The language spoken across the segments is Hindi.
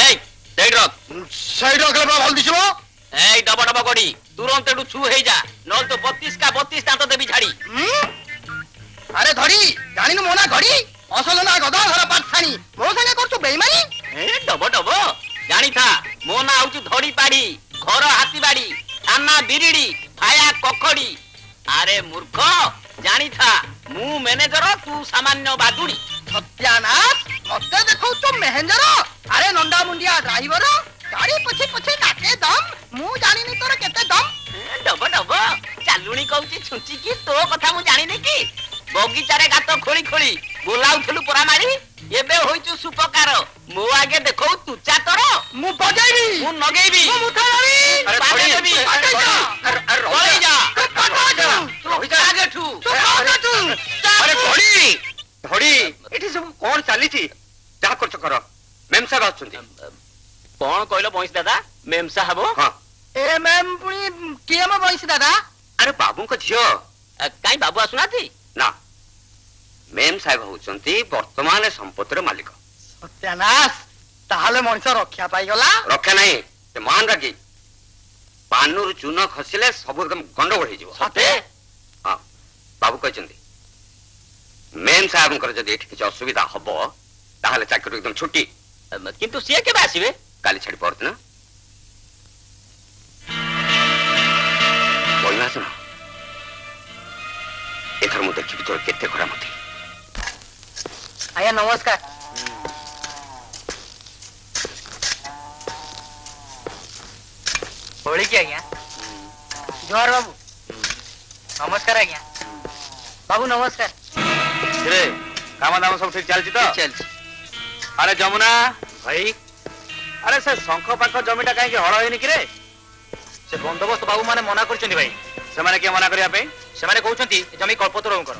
এই দেই রক সেই রকলে বা ভাল দিছো এই ডব ডব গড়ি তুরন্ত এটু ছু হই যা নল তো 32 কা 32 দাঁত দেবি ঝাড়ি আরে ধরি জানিনু মোনা ঘড়ি অসল না গদা ধরা পাঠানি মো সঙ্গে করছো বেইমানি ডব ডব জানি থা মো না হউচু ধড়ি পাড়ি ঘর হাতি বাড়ি থানা বিরিড়ি ফায়া কখড়ি আরে মূর্খ জানি থা মু ম্যানেজর তু সামান্য বাদুড়ি সত্যানাশ মতে দেখো তো মেহেঞ্জর আরে নন্ডা মুন্ডিয়া ড্রাইভর গাড়ি পছে পছে নাকে দম মু জানিনি তোর কেতে দম ডব ডব চালুনি কউচি ছুচি কি তো কথা মু জানিনি কি বগিচারে গাত খোলি খোলি বুলাউথলু পরা মারি এবে হইচু সুপকার মু আগে দেখো তুচা তর মু বজাইবি মু নগেইবি মু মুঠারি আরে পানি দেবি আরে রই যা রই যা আগে ঠু আরে ঘড়ি ধড়ি এটি সব কোন চালিছি যা করছ কর মেম সাহেব আছন্তি কোন কইলো বইস দাদা মেম সাহেব হ্যাঁ এ ম্যাম পুনি কে ম বইছি দাদা আরে বাবুଙ୍କ ଝିଅ কাই বাবু আসুনাতি না মেম সাহেব হউছন্তি বর্তমান সম্পত্তির মালিক সত্যানাশ তাহলে মଣିଷ রক্ষা পাইগলা রক্ষা নাই ସେ মান রাখি পানুর চুন খসিলে সব একদম গন্ডগোল হয়ে যাব সতে হ্যাঁ বাবু কইছন্তি মেম সাহেবଙ୍କର যদি এଠି কিছু অসুবিধা হব তাহলে চাকরি একদম ছুটি কিন্তু সিଏ কেবে আসিবে কালি ছাড়ি পরদিন বইনা শোনা এথর মু দেখিবি তোর কেতে খরা মতে আয়া নমস্কার होली की आज्ञा जोहार बाबू नमस्कार आज्ञा बाबू नमस्कार रे काम दाम सब ठीक चलछि तो चल अरे जमुना भाई अरे से शंख पाख जमीटा काहे के हळ होइनी कि रे से बंदोबस्त बाबू माने मना करछन्ती भाई से माने के मना करिया पे से माने कहउछन्ती जमी कल्पतरू कर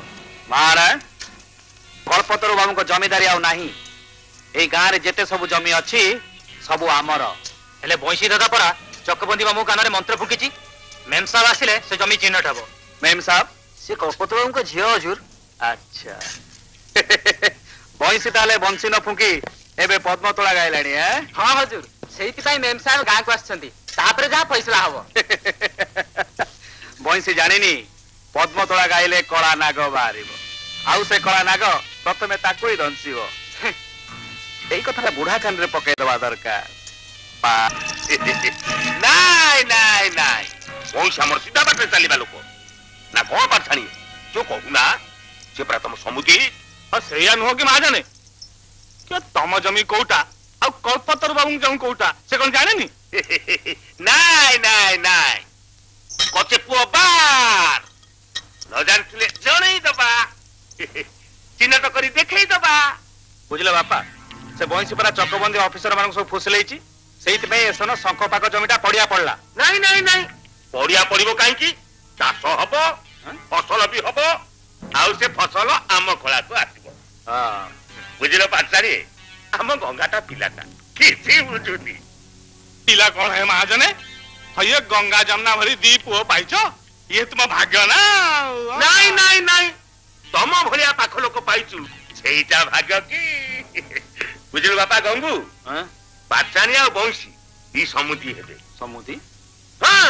मारा कल्पतरू बाबू को जमीदारी आ नाही ए गां रे जेते सब जमी अछि सब आमर हेले बंशी दादा परा चकबंदी मामू कानरे मंत्र फुकिची मेम साहब आसिले से जमी चिन्हट हबो मेम साहब से कल्पतरू को झियो हजूर अच्छा बंशी ताले बंशी न फुकी एबे पद्मतोला गाइलाणी हैं हां हजूर सेहिति पई मेम साहब गां को आछन्ती तापरे जा फैसला हबो बंशी जानिनी पद्मतोला गाइले कला नाग बाहरिबो आउ से कला नाग प्रथमे ताकू ही दंसीबो एई कथाटा बुढ़ा कान रे पके दवा दरकार नाई नाई नाई बंशी हमर सीधा बाटे चलीबा लोक ना कोन पाठाणी जो कहू ना से प्रथम समुदी और सेया नुह कि मा जाने क्या तम जमी कोटा आ कल्पतर बाबू जमी कोटा से कोन जाने नी नाई नाई नाई कते पुओ बार न जानथिले जणै दबा चिन्हट करी देखै दबा बुझले बापा से बंशी परा चकबंदी ऑफिसर मानक सब फुसलेइची सेहित में एसन शंख पाक जमीटा पड़िया पड़ला नहीं नहीं नहीं पड़िया पड़िबो काहे की चाष हबो फसल भी हबो आउ से फसल आम खोला को आसीबो हां बुझिलो पाछारी आम गंगाटा पिलाटा किछि बुझुनी पिला कोन है मा जाने हये गंगा जमुना भरी दी पुओ पाइछो ये तुम भाग्य ना नहीं नहीं नहीं तम भलिया पाख लोक पाइछु सेईटा भाग्य की बुझिलो बापा गंगू हां पाछानी आ बंशी ई समुदी हेबे समुदी हां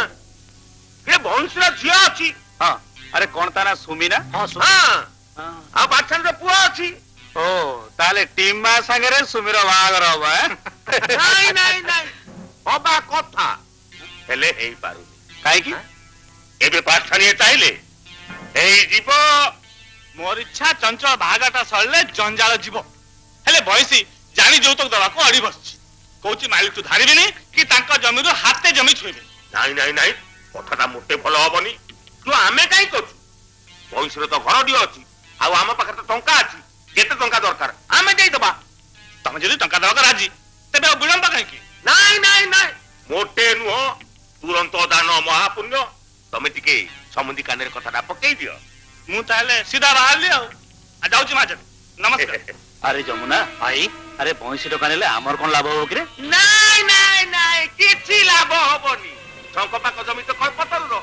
ये बंशी रा झिया अछि हां अरे कोन ताना सुमी ना हां हां आ पाछान रो पुआ अछि ओ ताले टीम मा संगे रे सुमीर बागर होबा नहीं नहीं नहीं होबा कथा हेले हेई पारु काहे की एबे पाछानी चाहिले हेई जीवो मोर इच्छा चंचल भागाटा सळले जंजाल जीवो हेले बयसी जानी जो तक दवा को अड़ी बसछि कोची मालिक तू धारिबिनी कि तांका जमीरो हाते जमी छुइबे नहीं नहीं नहीं कथाटा मोटे भलो होबनी तू आमे काई करछु बंशी रो तो घर दियो अछि आ आम पाखर तो टंका अछि केते टंका दरकार आमे देई दबा तमे जदी टंका दवा राजी तबे विलंब काहे की नहीं नहीं नहीं मोटे नुह तुरंत दान महापुण्य तमे टिके समुदी कानेर कथाटा पकेई दियो मु ताले सीधा बाहर लियो आ जाउची माजन नमस्कार अरे जमुना भाई अरे बंशी टका नेले आमर कोन लाभ हो कि रे नहीं नहीं नहीं किछि लाभ होबनी शंख पाक जमी तो कल्पतर रो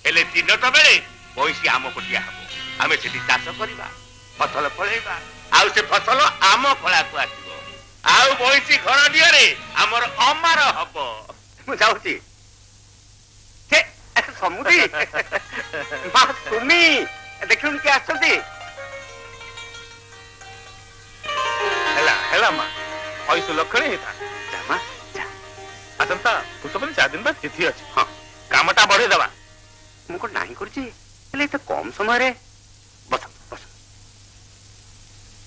हेले चिन्हट बेले बंशी आम कोटिया हबो आमे सेठी चाष करबा फसल फळेबा आउ से फसल आम फळा को आसीबो आउ बइसी घर दियरे हमर अमार हब मु जाउची छे समुदी मा सुमी देखुन के आछती हेला मा ऐसो लक्षण हेता जामा आसंता पुष्पनी 4 दिन बाद तिथि अछि हां कामटा बढ़े दबा मु को नाही करची हेले त कम समय रे बस बस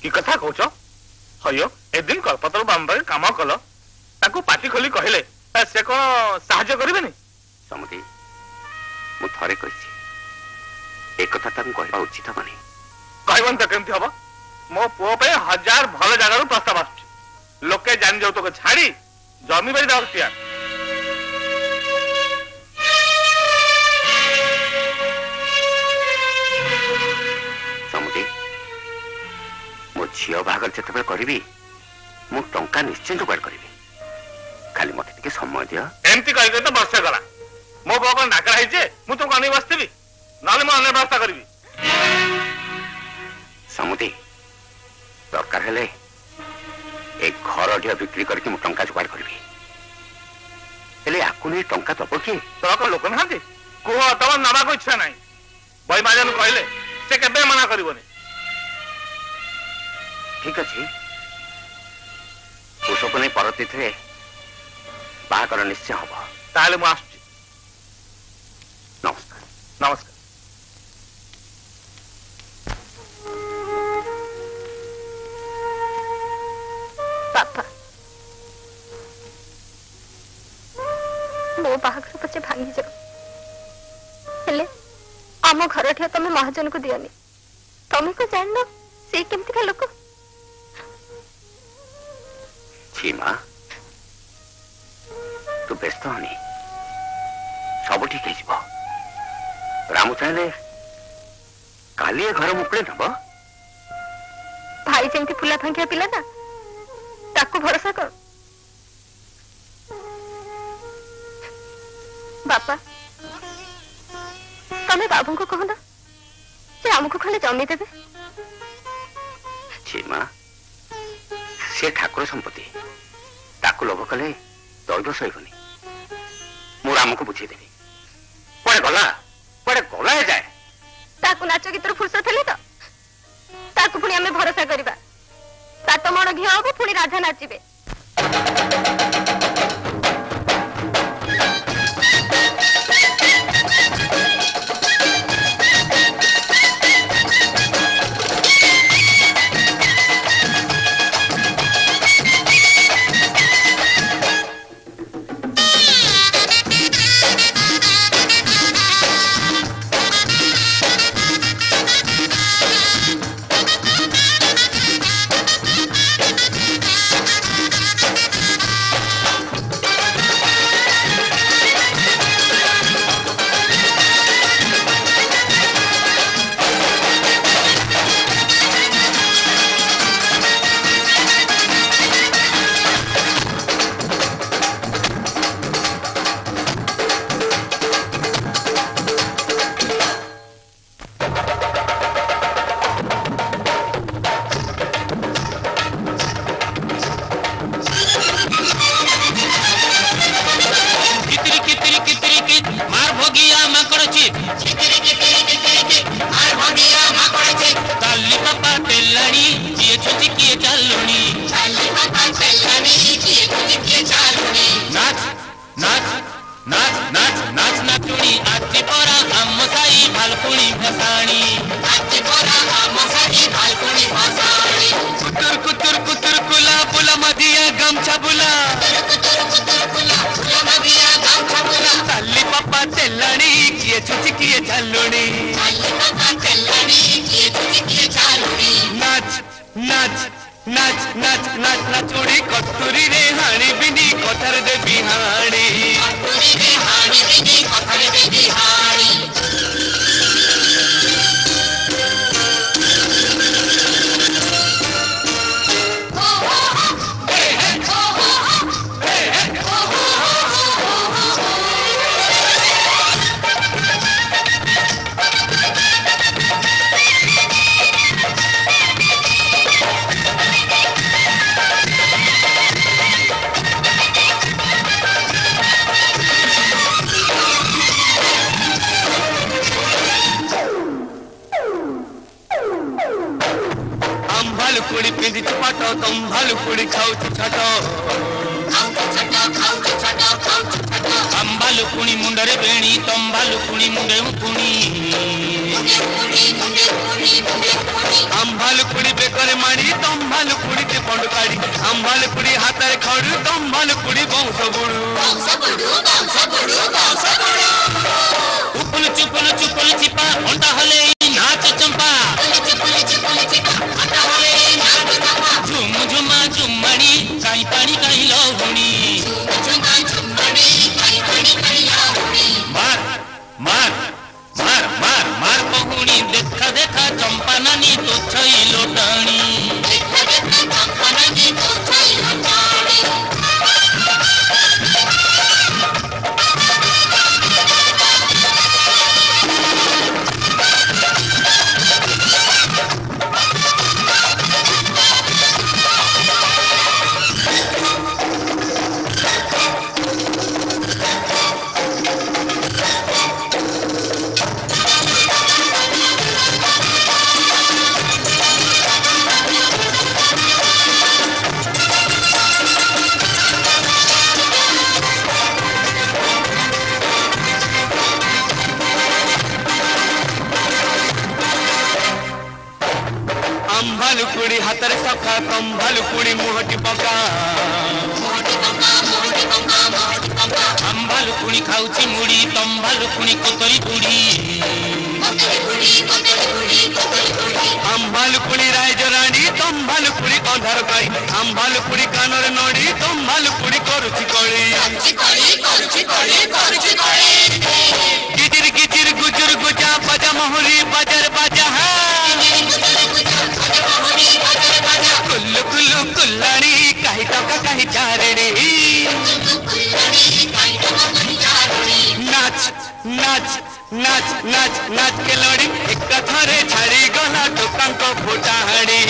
की कथा कहछ हयो ए दिन कल्पतर बांबर काम कल ताको पाटी खोली कहले से को सहाय्य करबेनी समुदी मु थरे कहिছি एक कथा ताको कहबा उचित बनी कहबन त केमथि हबो मो पुओ पे 1000 भल जगारू प्रस्ताव आछ लोके जान जाऊ तो छाड़ी जमी बाड़ी दावतिया समुदी मो झियो बागर जते करिवि मु टंका निश्चय जोगाड़ करिवि खाली मते टिके समय दियो एमती कहि तो वर्षे गला मो बो कोन डाकरा हिजे मु तो कनी बसथिबि नाले मो अन्य व्यवस्था करबी समुदी दरकार हेले एक घर ढिया बिक्री करके मु टंका जोगाड़ करिवि हेले आकु नै टंका दबो के तो को लोक नहांती कुह तब नबा को इच्छा नाही बई माजन कहले से केबे मना करबोनी ठीक अछि पुष्प नै परतिथे बाकर निश्चय हबो ताले मु आछी नमस्कार नमस्कार बापा मो बाहागर पचे भांगी जाओ हेले आम घर ठिया तमे महाजन को दियनी तमे को जान न से केमति का लोक छीमा तू व्यस्त हनी सब ठीक है जीव रामू चाहे काली घर मुकले नब भाई जेमती फुला भांगिया पिला ना ताको भरोसा कर बापा तमे बाबू को कहना से हमको खंडे जमी देवे छीमा से ठाकुर संपत्ति ताको लोभ कले दैव सहीबनी मु राम को बुझे देवी पड़े गला जाए ताको नाच गीतर फुर्सत हेले तो ताको पुणी आमे भरोसा करिबा 7 मण घिया हबो पुणी राधा नाचिबे ଭାଲୁକୁଣି ପିନ୍ଧିଛୁ ପାଟ ତମ ଭାଲୁକୁଣି ଖାଉଛୁ ଛାଟ ଆମ ଭାଲୁକୁଣି ମୁଣ୍ଡରେ ବେଣୀ ତମ ଭାଲୁକୁଣି ମୁଣ୍ଡେ ମୁକୁଣି ଆମ ଭାଲୁକୁଣି ବେକରେ ମାଣି ତମ ଭାଲୁକୁଣି ପଣ୍ଡୁ କାଢି ଆମ ଭାଲୁକୁଣି ହାତରେ ଖଡୁ ତମ ଭାଲୁକୁଣି ବଂଶ ବୁଡୁ ଉପଲୁ ଚୁପଲୁ ଚିପା ଅଣ୍ଟା ହଲେ नाच चंपा झुम झुमा झुमणी काई पानी काई लहुणी मार मार मार मार मार पहुणी देखा देखा चंपा नानी तो छई लोटाणी भालुकुड़ी हाथरे सखा तम भालुकुड़ी मुहटी पका हम भालुकुड़ी खाउची मुड़ी तम भालुकुड़ी कोतरी बुड़ी हम भालुकुड़ी राज रानी तम भालुकुड़ी कंधार काई हम भालुकुड़ी कानर नड़ी तम भालुकुड़ी करूची कड़ी गिजिर गिजिर गुजुर गुजा बजा महुरी बजर बजा कुल्लू कुल्लू कुल्लानी कहीं टका कहीं चारड़ी नाच नाच नाच नाच नाच के लड़ी एक थरे छाड़ी गला टोकां को फुटाड़ी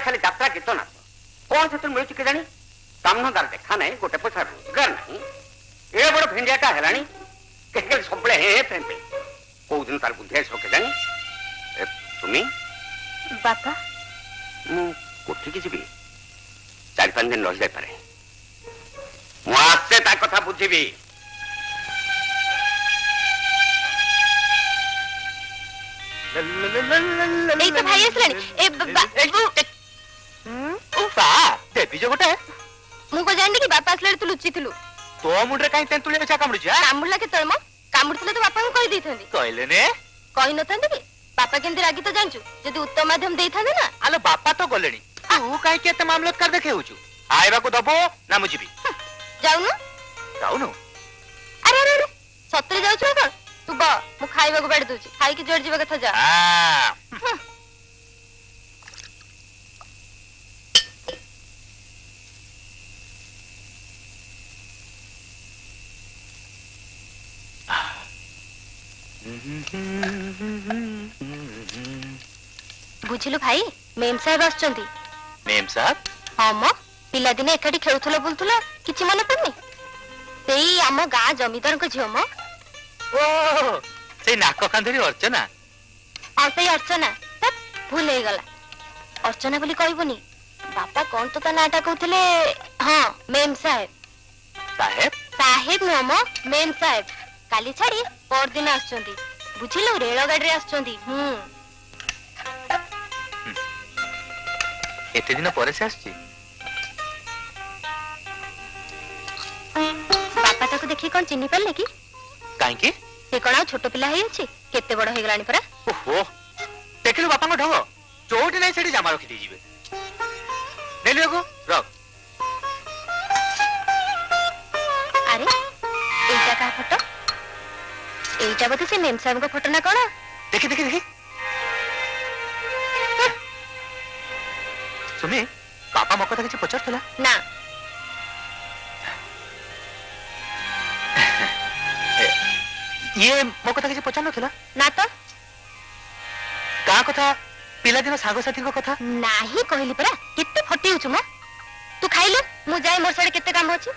खाली यात्रा गीत नाच कौन से मिलूँ के जानी कामधंदार देखा ना गोटे पैसा रोजगार ना ए बड़ भेंडियाटा है सब हे फेंपे कौ दिन तार बुद्धि आस के जानी तुम्हें बापा मुठी की जी 4-5 दिन रही जापे मुझे कथा बुझी तो भाई गोटे मुझे जानी कि बापा आसले तू लुचि थिलु तो मुंडे काई तेंतुलिया बिछा कामुडुछ कामुडला के तळम कामुडले तो बापा को कहि देथंदी कहले ने कहि नथंदी कि बापा केंदी रागी तो जानछु जदी उत्तम माध्यम देथांदे ना आलो बापा तो गलेनी तू काई केते मामलत कर देखेउछु आइबा को दबो ना मुजिबी जाउनु अरे अरे अरे सत्रे जाउछु कोन तू बा मु खाइबा को बैठ दोछि खाइ के जोड़ जीवा कथा जा बुझिलु भाई मेम साहेब आछंती मेम साहब हां म पिला दिने एकाठी खेलुथलो बुलथलो किछि मन पड़नी सेई आम गां जमीदार को झियो म ओ से नाक कांधरी अर्चना हां सेई अर्चना तब भूल हे गला अर्चना बोली कहबोनी बापा कोन तो ता नाटा कहथले हां मेम साहेब साहेब न म मेम साहेब काली छाड़ी पर दिन आछंती बुझिलु रेल गाड़ी आछंती एते दिन पर से आछी बापा ताको देखि कोन चिन्हि परले कि काई के से कोन छोट पिला हे अछि केते बड़ हे गलानी परा ओहो देखिलु बापा को ढंग चोटी नै सेठी जामा रखि दी जिवे नेले को रख अरे एटा का फोटो एटा बते से मेम साहब को फोटो ना कोन देखि देखि देखि सुमी बापा मो कथा किसी पचार ना ये मो कथा किसी पचार नथिला ना तो का कथा पिला दिन सागो साथी को कथा नाही कहली परा केते फटी होछु म तू खाइलु मु जाय मोर सडे केते काम होछि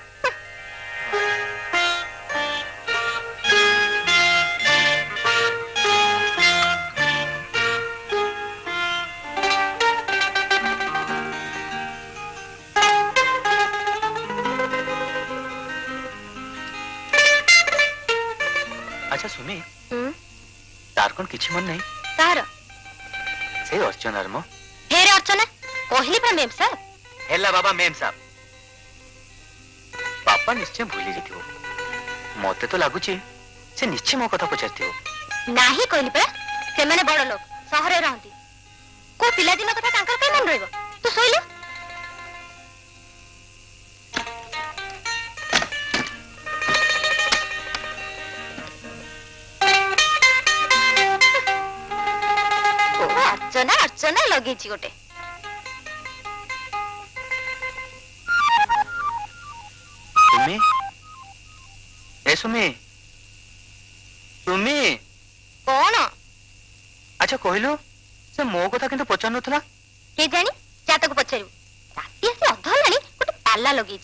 अच्छा सुमी तार कौन किछि मन नहीं तार से अर्चना मो फेर अर्चना कहली परा मेम साहब हेला बाबा मेम साहब बापा निश्चय भूली जाथिबो मते तो लागुची से निश्चय मो कथा पचारथिबो नाही कहली परा से माने बड़ लोग शहरे रहंती को पिला दिन कथा तांकर के मन रहइबो तू सोइलु अर्चना अर्चना लगे गोटे सुमी ए सुमी सुमी कौन अच्छा कहलु से मो कथा किंतु पचार नथला के जानी जा तक पचारू राती आसी अध हेलानी गोटे पाला लगे